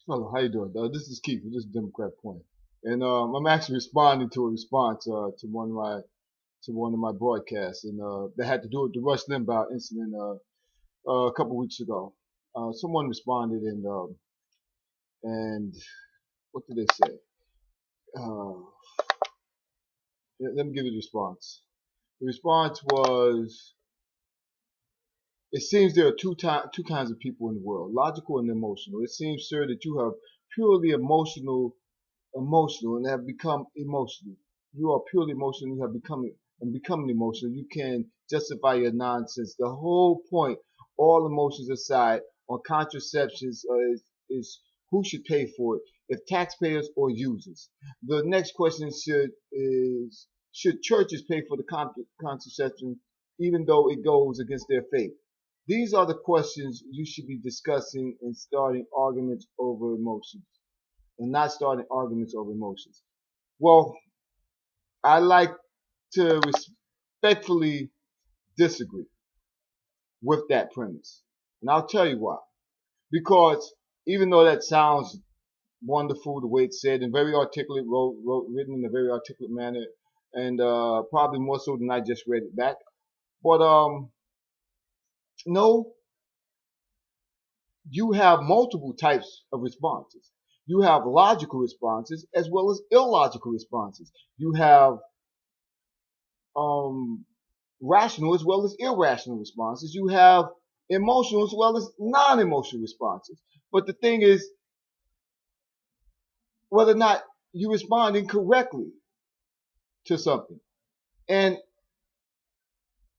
Hello, how you doing? This is Keith. This is Democrat Point, and I'm actually responding to a response to one of my broadcasts, and that had to do with the Rush Limbaugh incident a couple weeks ago. Someone responded, and what did they say? Uh, let me give you the response. The response was, it seems there are two kinds of people in the world, logical and emotional. It seems, sir, that you have purely emotional and have become emotional. You are purely emotional. You have become and becoming emotional. You can justify your nonsense. The whole point, all emotions aside, on contraceptions is who should pay for it, if taxpayers or users. The next question should churches pay for the contraception even though it goes against their faith? These are the questions you should be discussing and starting arguments over emotions and not starting arguments over emotions. Well, I like to respectfully disagree with that premise. And I'll tell you why. Because even though that sounds wonderful, the way it's said, and very articulate, written in a very articulate manner, and probably more so than I just read it back. But no, you have multiple types of responses. You have logical responses as well as illogical responses. You have um, rational as well as irrational responses. You have emotional as well as non-emotional responses. But the thing is, whether or not you're responding correctly to something. And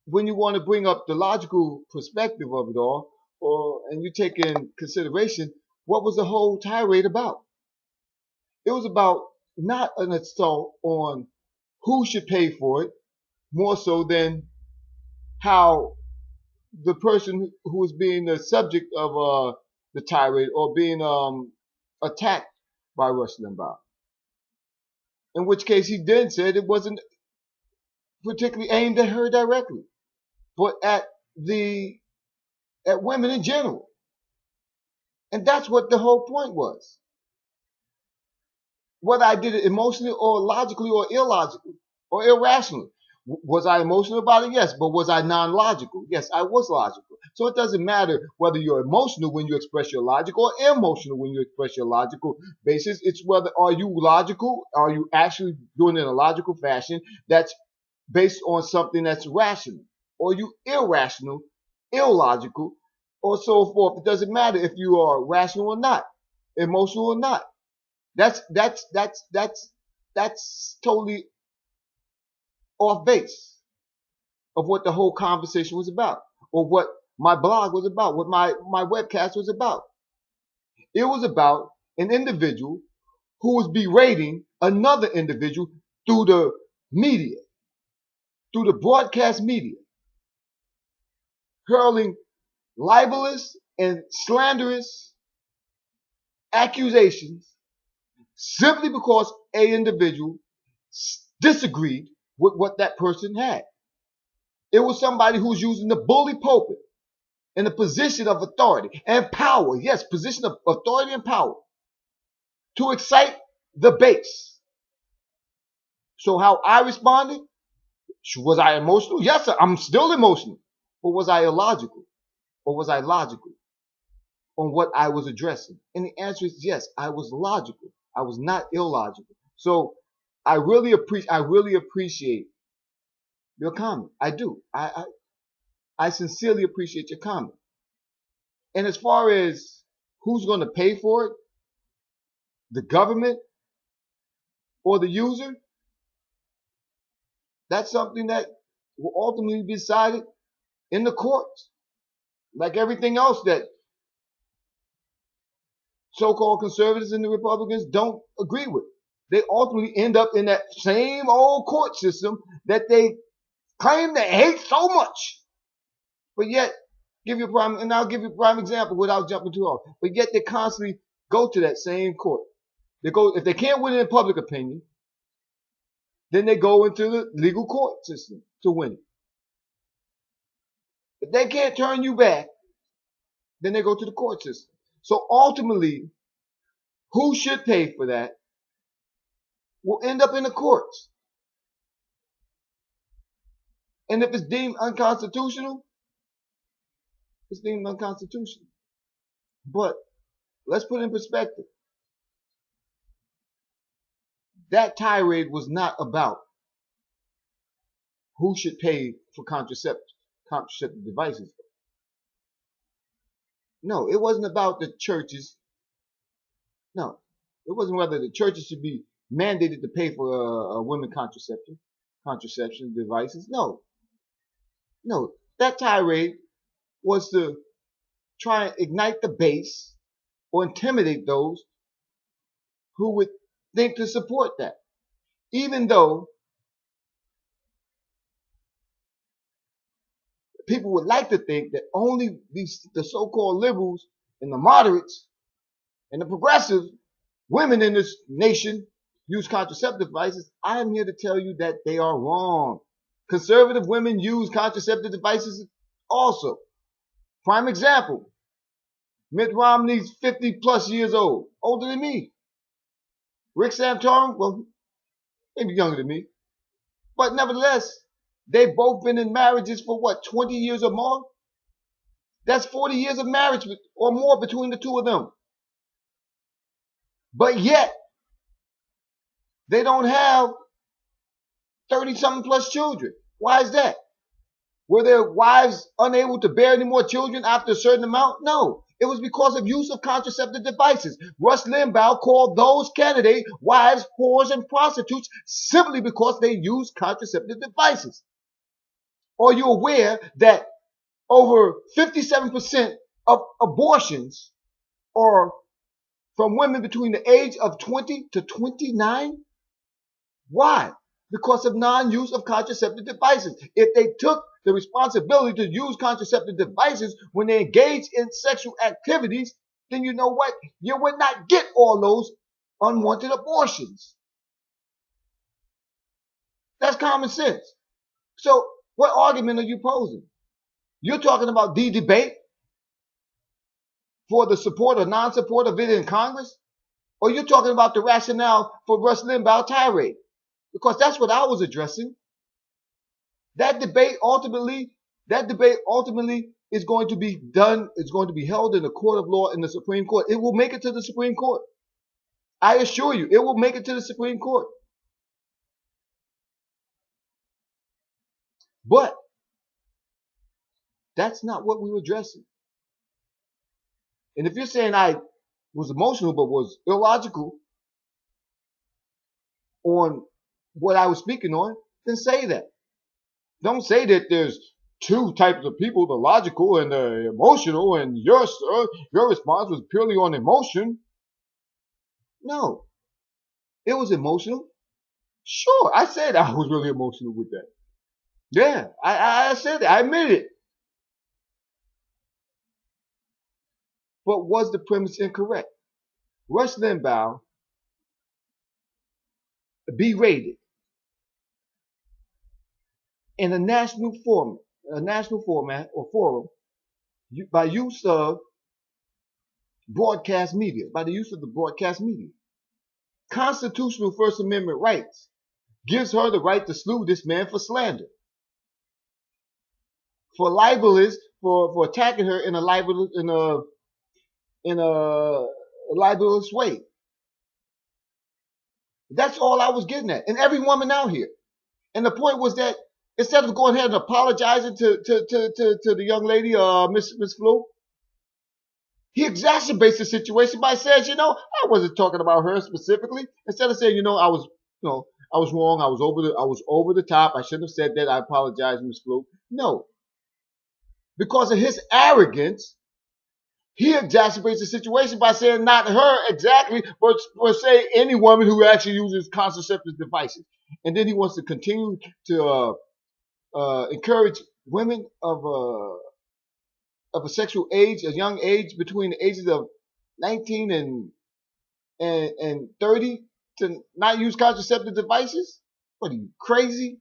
when you want to bring up the logical perspective of it all, and you take in consideration, what was the whole tirade about? It was about not an assault on who should pay for it, more so than how the person who was being the subject of the tirade or being attacked by Rush Limbaugh. In which case he then said it wasn't particularly aimed at her directly, but the at women in general. And that's what the whole point was. Whether I did it emotionally or logically or illogically or irrationally. Was I emotional about it? Yes. But was I non-logical? Yes, I was logical. So it doesn't matter whether you're emotional when you express your logic or emotional when you express your logical basis. It's whether are you logical? Are you actually doing it in a logical fashion that's based on something that's rational? Or are you irrational, illogical, or so forth? It doesn't matter if you are rational or not, emotional or not. That's totally off base of what the whole conversation was about, or what my blog was about, what my webcast was about. It was about an individual who was berating another individual through the media, through the broadcast media, hurling libelous and slanderous accusations simply because a individual disagreed with what that person had. It was somebody who's using the bully pulpit in a position of authority and power. Yes, position of authority and power to excite the base. So how I responded, was I emotional? Yes, sir, I'm still emotional. But was I illogical? Or was I logical on what I was addressing? And the answer is yes, I was logical. I was not illogical. So I really appreciate your comment. I do. I sincerely appreciate your comment. And as far as who's going to pay for it, the government or the user, that's something that will ultimately be decided in the courts. Like everything else that so-called conservatives and the Republicans don't agree with. They ultimately end up in that same old court system that they claim they hate so much. But yet, I'll give you a prime example without jumping too off. But yet they constantly go to that same court. If they can't win it in public opinion, then they go into the legal court system to win it. If they can't turn you back, then they go to the court system. So ultimately, who should pay for that will end up in the courts. And if it's deemed unconstitutional, it's deemed unconstitutional. But let's put it in perspective. That tirade was not about who should pay for contraceptive devices. No, it wasn't about the churches. No, it wasn't whether the churches should be mandated to pay for women contraception devices. No, that tirade was to try and ignite the base or intimidate those who would think to support that. Even though people would like to think that only the so-called liberals and the moderates and the progressive women in this nation use contraceptive devices, I am here to tell you that they are wrong. Conservative women use contraceptive devices also. Prime example, Mitt Romney's 50 plus years old, older than me. Rick Santorum, well, maybe younger than me. But nevertheless, they've both been in marriages for what, 20 years or more? That's 40 years of marriage or more between the two of them. But yet, they don't have 30-something plus children. Why is that? Were their wives unable to bear any more children after a certain amount? No. It was because of use of contraceptive devices. Rush Limbaugh called those candidate wives whores and prostitutes simply because they use contraceptive devices. Are you aware that over 57% of abortions are from women between the age of 20 to 29? Why? Because of non-use of contraceptive devices. If they took the responsibility to use contraceptive devices when they engage in sexual activities, then you know what? You would not get all those unwanted abortions. That's common sense. So what argument are you posing? You're talking about the debate for the support or non-support of it in Congress? Or you're talking about the rationale for Rush Limbaugh tirade? Because that's what I was addressing. That debate ultimately is going to be done, it's going to be held in the court of law in the Supreme Court. It will make it to the Supreme Court. I assure you, it will make it to the Supreme Court. But that's not what we were addressing. And if you're saying I was emotional but was illogical on what I was speaking on, then say that. Don't say that there's two types of people, the logical and the emotional, and your response was purely on emotion. No, it was emotional. Sure, I said I was really emotional with that. Yeah, I said it. I admit it. But was the premise incorrect? Rush Limbaugh berated in a national format or forum by use of broadcast media, by the use of the broadcast media. Constitutional First Amendment rights gives her the right to sue this man for slander, for libelous, for attacking her in a libelous way. That's all I was getting at, and every woman out here. And the point was that instead of going ahead and apologizing to the young lady, Miss Flu, he exacerbates the situation by saying, I wasn't talking about her specifically. Instead of saying, I was wrong. I was over the top. I shouldn't have said that. I apologize, Miss Flu. No, because of his arrogance, he exacerbates the situation by saying not her exactly, but say any woman who actually uses contraceptive devices. And then he wants to continue to encourage women of a sexual age, a young age between the ages of 19 and 30 to not use contraceptive devices? What are you, crazy?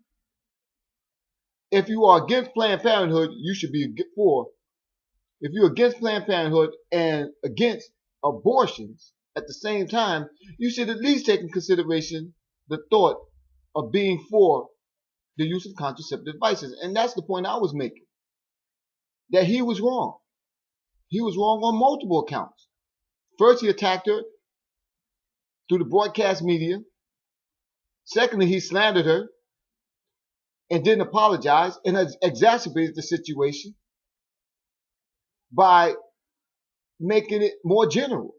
If you are against Planned Parenthood, you should be for. If you're against Planned Parenthood and against abortions, At the same time, you should at least take in consideration the thought of being for the use of contraceptive devices. And that's the point I was making. That he was wrong. He was wrong on multiple accounts. First, he attacked her through the broadcast media. Secondly, he slandered her and didn't apologize and has exacerbated the situation by making it more general.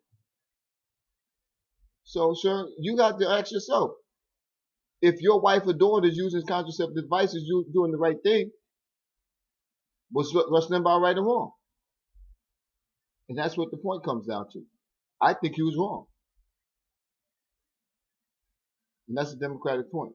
So, sir, you got to ask yourself, if your wife or daughter is using contraceptive devices, you're doing the right thing. Was Rush Limbaugh right or wrong? And that's what the point comes down to. I think he was wrong. And that's a democratic point.